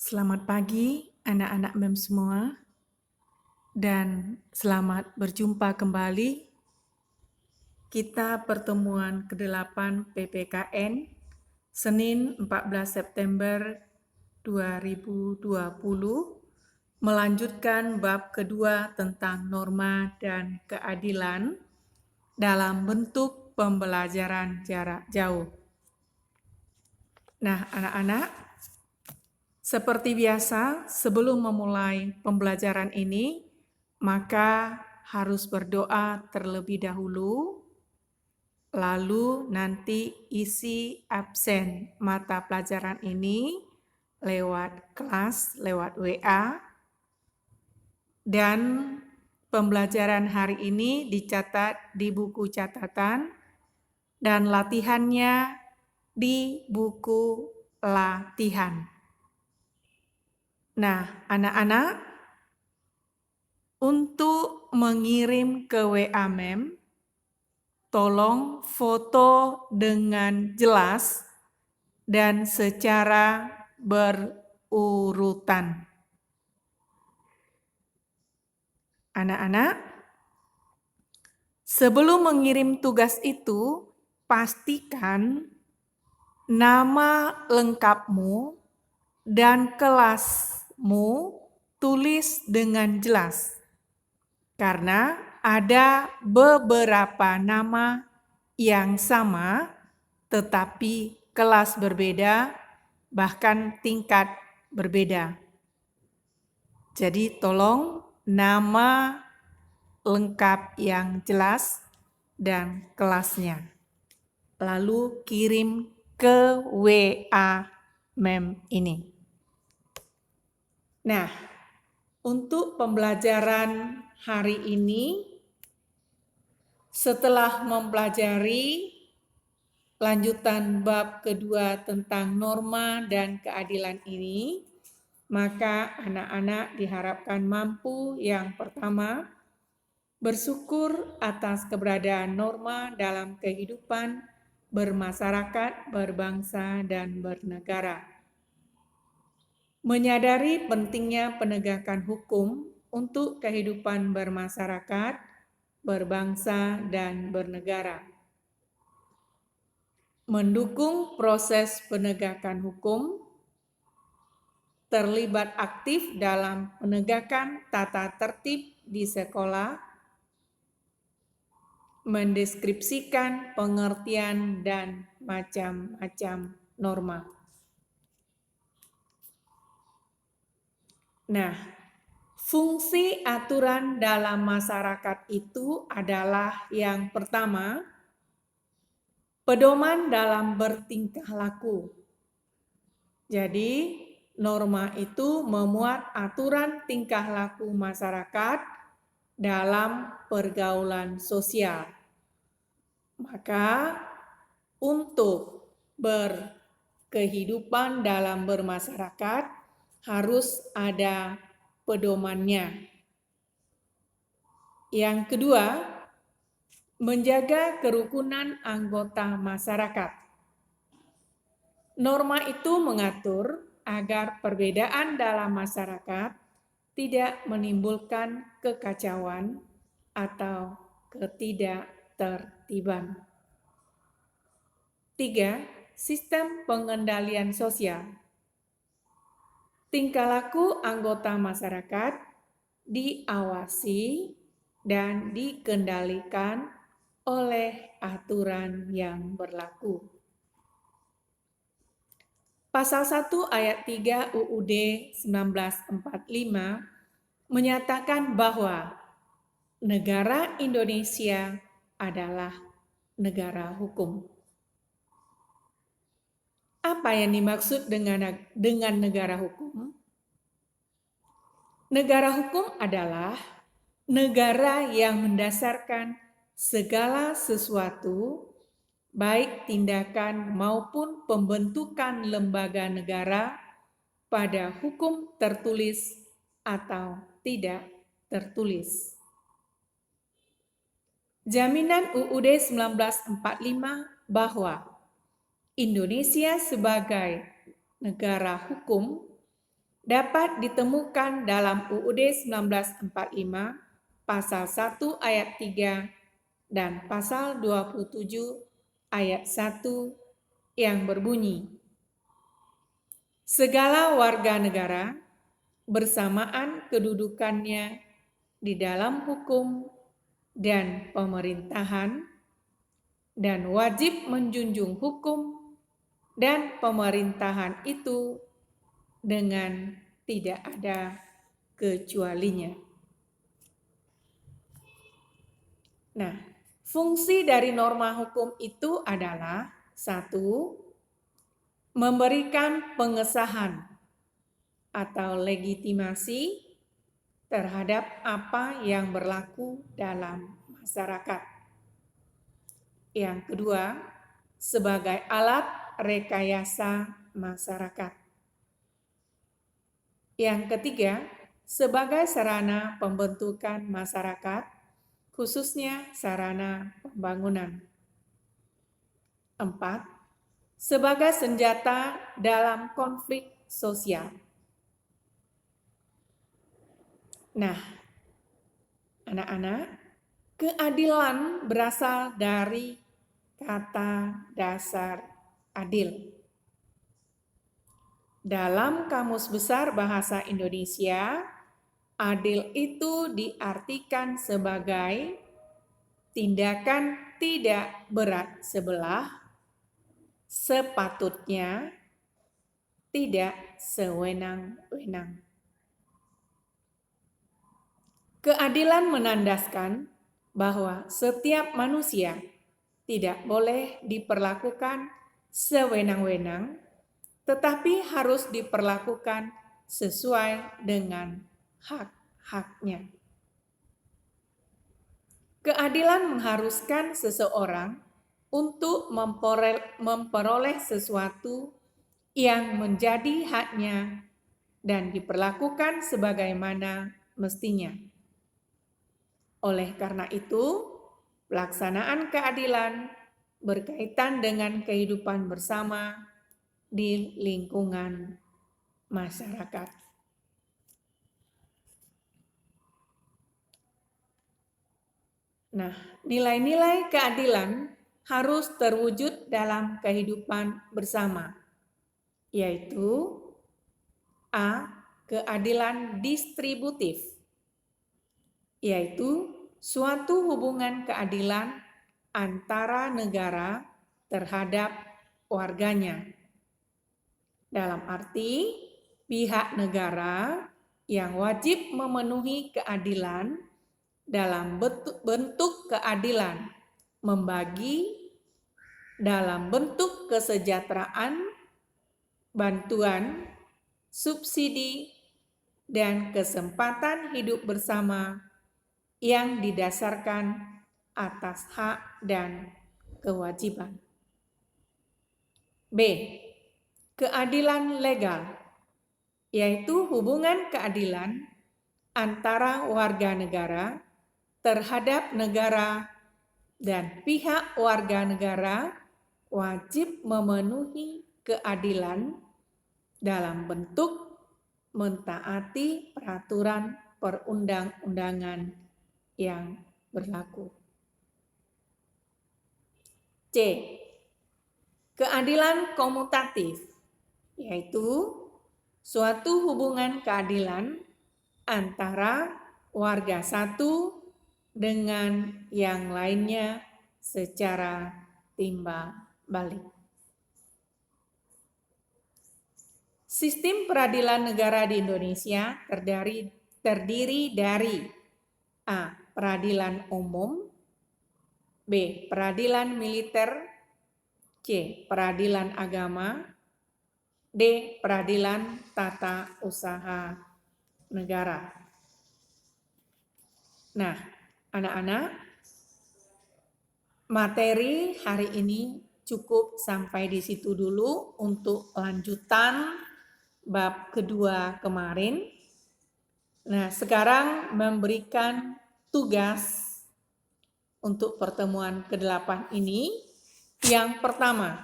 Selamat pagi anak-anak MEM semua dan selamat berjumpa kembali. Kita pertemuan ke-8 PPKN Senin 14 September 2020 melanjutkan bab kedua tentang norma dan keadilan dalam bentuk pembelajaran jarak jauh. Nah, anak-anak, seperti biasa, sebelum memulai pembelajaran ini, maka harus berdoa terlebih dahulu, lalu nanti isi absen mata pelajaran ini lewat kelas, lewat WA, dan pembelajaran hari ini dicatat di buku catatan, dan latihannya di buku latihan. Nah, anak-anak, untuk mengirim ke WA MEM, tolong foto dengan jelas dan secara berurutan. Anak-anak, sebelum mengirim tugas itu, pastikan nama lengkapmu dan kelasmu tulis dengan jelas. Karena ada beberapa nama yang sama, tetapi kelas berbeda, bahkan tingkat berbeda. Jadi tolong nama lengkap yang jelas dan kelasnya. Lalu kirim ke WA MEM ini. Nah, untuk pembelajaran hari ini, setelah mempelajari lanjutan bab kedua tentang norma dan keadilan ini, maka anak-anak diharapkan mampu yang pertama, bersyukur atas keberadaan norma dalam kehidupan bermasyarakat, berbangsa, dan bernegara. Menyadari pentingnya penegakan hukum untuk kehidupan bermasyarakat, berbangsa, dan bernegara. Mendukung proses penegakan hukum, terlibat aktif dalam penegakan tata tertib di sekolah, mendeskripsikan pengertian dan macam-macam norma. Nah, fungsi aturan dalam masyarakat itu adalah yang pertama, pedoman dalam bertingkah laku. Jadi, norma itu memuat aturan tingkah laku masyarakat dalam pergaulan sosial. Maka, untuk berkehidupan dalam bermasyarakat, harus ada pedomannya. Yang kedua, menjaga kerukunan anggota masyarakat. Norma itu mengatur agar perbedaan dalam masyarakat tidak menimbulkan kekacauan atau ketidaktertiban. 3. Sistem pengendalian sosial. Tingkah laku anggota masyarakat diawasi dan dikendalikan oleh aturan yang berlaku. Pasal 1 ayat 3 UUD 1945 menyatakan bahwa negara Indonesia adalah negara hukum. Apa yang dimaksud dengan negara hukum? Negara hukum adalah negara yang mendasarkan segala sesuatu, baik tindakan maupun pembentukan lembaga negara pada hukum tertulis atau tidak tertulis. Jaminan UUD 1945 bahwa Indonesia sebagai negara hukum dapat ditemukan dalam UUD 1945 pasal 1 ayat 3 dan pasal 27 ayat 1 yang berbunyi, segala warga negara bersamaan kedudukannya di dalam hukum dan pemerintahan dan wajib menjunjung hukum dan pemerintahan itu dengan tidak ada kecualinya. Nah, fungsi dari norma hukum itu adalah 1. Memberikan pengesahan atau legitimasi terhadap apa yang berlaku dalam masyarakat. Yang kedua, sebagai alat rekayasa masyarakat. Yang ketiga, sebagai sarana pembentukan masyarakat, khususnya sarana pembangunan. 4. Sebagai senjata dalam konflik sosial. Nah, anak-anak, keadilan berasal dari kata dasar adil. Dalam Kamus Besar Bahasa Indonesia, adil itu diartikan sebagai tindakan tidak berat sebelah, sepatutnya, tidak sewenang-wenang. Keadilan menandaskan bahwa setiap manusia tidak boleh diperlakukan sewenang-wenang, tetapi harus diperlakukan sesuai dengan hak-haknya. Keadilan mengharuskan seseorang untuk memperoleh sesuatu yang menjadi haknya dan diperlakukan sebagaimana mestinya. Oleh karena itu, pelaksanaan keadilan berkaitan dengan kehidupan bersama di lingkungan masyarakat. Nah, nilai-nilai keadilan harus terwujud dalam kehidupan bersama, yaitu A. Keadilan distributif, yaitu suatu hubungan keadilan antara negara terhadap warganya. Dalam arti, pihak negara yang wajib memenuhi keadilan dalam bentuk keadilan, membagi dalam bentuk kesejahteraan, bantuan, subsidi, dan kesempatan hidup bersama yang didasarkan atas hak dan kewajiban. B. Keadilan legal, yaitu hubungan keadilan antara warga negara terhadap negara dan pihak warga negara wajib memenuhi keadilan dalam bentuk mentaati peraturan perundang-undangan yang berlaku. C. Keadilan komutatif, yaitu suatu hubungan keadilan antara warga satu dengan yang lainnya secara timbal balik. Sistem peradilan negara di Indonesia terdiri dari A. Peradilan umum, B. Peradilan militer, C. Peradilan agama, D. Peradilan tata usaha negara. Nah, anak-anak, materi hari ini cukup sampai di situ dulu untuk lanjutan bab kedua kemarin. Nah, sekarang memberikan tugas untuk pertemuan ke-8 ini. Yang pertama,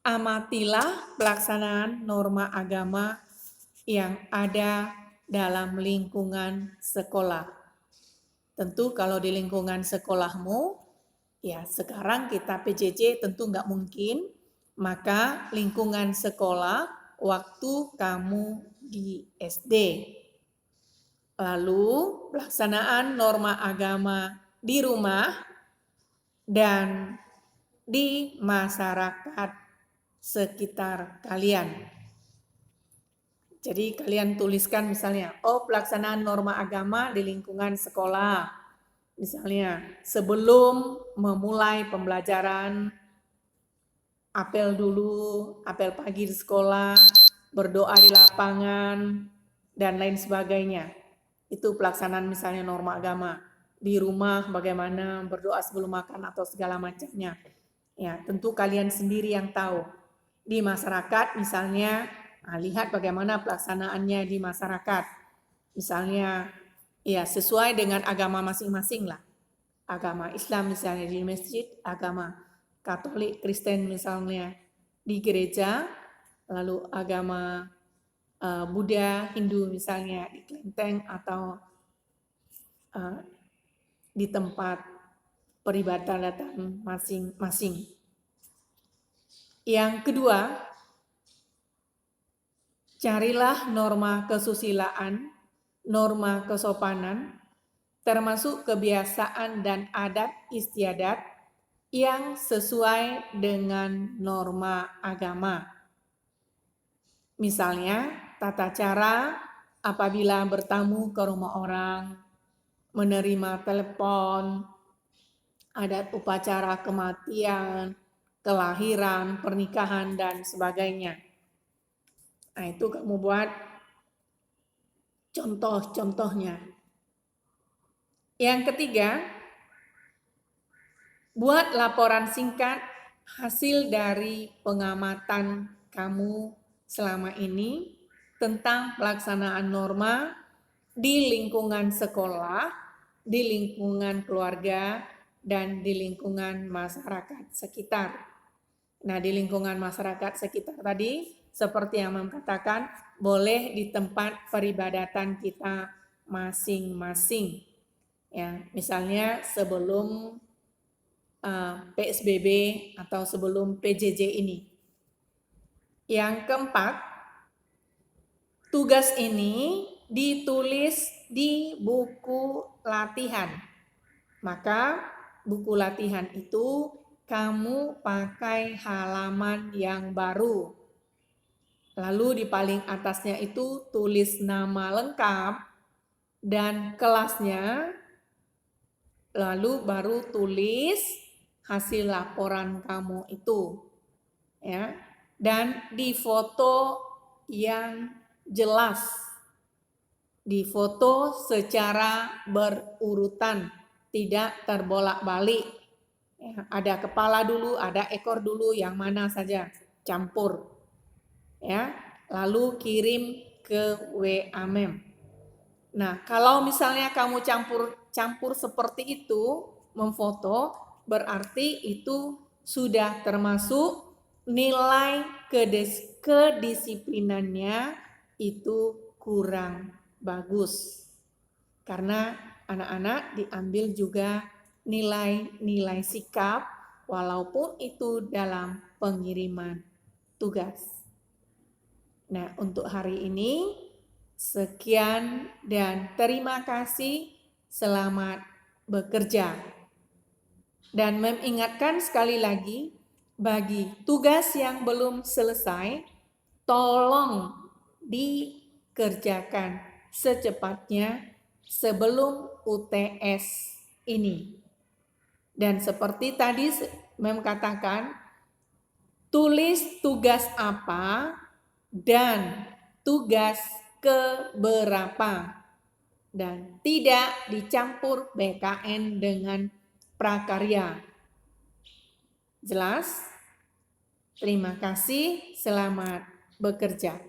Amatilah pelaksanaan norma agama yang ada dalam lingkungan sekolah. Tentu kalau di lingkungan sekolahmu, ya sekarang kita PJJ tentu nggak mungkin, maka lingkungan sekolah waktu kamu di SD. Lalu pelaksanaan norma agama di rumah dan di masyarakat sekitar kalian. Jadi kalian tuliskan misalnya, pelaksanaan norma agama di lingkungan sekolah. Misalnya sebelum memulai pembelajaran, apel dulu, apel pagi di sekolah, berdoa di lapangan, dan lain sebagainya. Itu pelaksanaan misalnya norma agama. Di rumah bagaimana berdoa sebelum makan atau segala macamnya. Ya, tentu kalian sendiri yang tahu. Di masyarakat misalnya, lihat bagaimana pelaksanaannya di masyarakat. Misalnya, ya sesuai dengan agama masing-masing lah. Agama Islam misalnya di masjid, agama Katolik, Kristen misalnya di gereja, lalu agama Buddha, Hindu misalnya di kelenteng atau di tempat peribadatan masing-masing. Yang kedua, carilah norma kesusilaan, norma kesopanan, termasuk kebiasaan dan adat istiadat yang sesuai dengan norma agama. Misalnya, tata cara apabila bertamu ke rumah orang, menerima telepon, adat upacara kematian, kelahiran, pernikahan, dan sebagainya. Nah, itu kamu buat contoh-contohnya. Yang ketiga, buat laporan singkat hasil dari pengamatan kamu selama ini tentang pelaksanaan norma di lingkungan sekolah, di lingkungan keluarga, dan di lingkungan masyarakat sekitar. Nah, di lingkungan masyarakat sekitar tadi, seperti yang mengatakan, boleh di tempat peribadatan kita masing-masing. Ya, misalnya sebelum PSBB atau sebelum PJJ ini. Yang keempat, tugas ini ditulis di buku latihan. Maka buku latihan itu kamu pakai halaman yang baru. Lalu di paling atasnya itu tulis nama lengkap dan kelasnya. Lalu baru tulis hasil laporan kamu itu. Ya. Dan difoto yang jelas. Difoto secara berurutan, tidak terbolak-balik. Ya, ada kepala dulu, ada ekor dulu, yang mana saja, campur. Ya, lalu kirim ke WA Mem. Nah, kalau misalnya kamu campur seperti itu, memfoto, berarti itu sudah termasuk nilai kedisiplinannya itu kurang bagus. Karena anak-anak diambil juga nilai-nilai sikap walaupun itu dalam pengiriman tugas. Nah, untuk hari ini sekian dan terima kasih. Selamat bekerja. Dan mengingatkan sekali lagi, bagi tugas yang belum selesai, tolong dikerjakan secepatnya sebelum UTS ini. Dan seperti tadi Mem katakan, tulis tugas apa dan tugas keberapa. Dan tidak dicampur BKN dengan prakarya. Jelas? Terima kasih, selamat bekerja.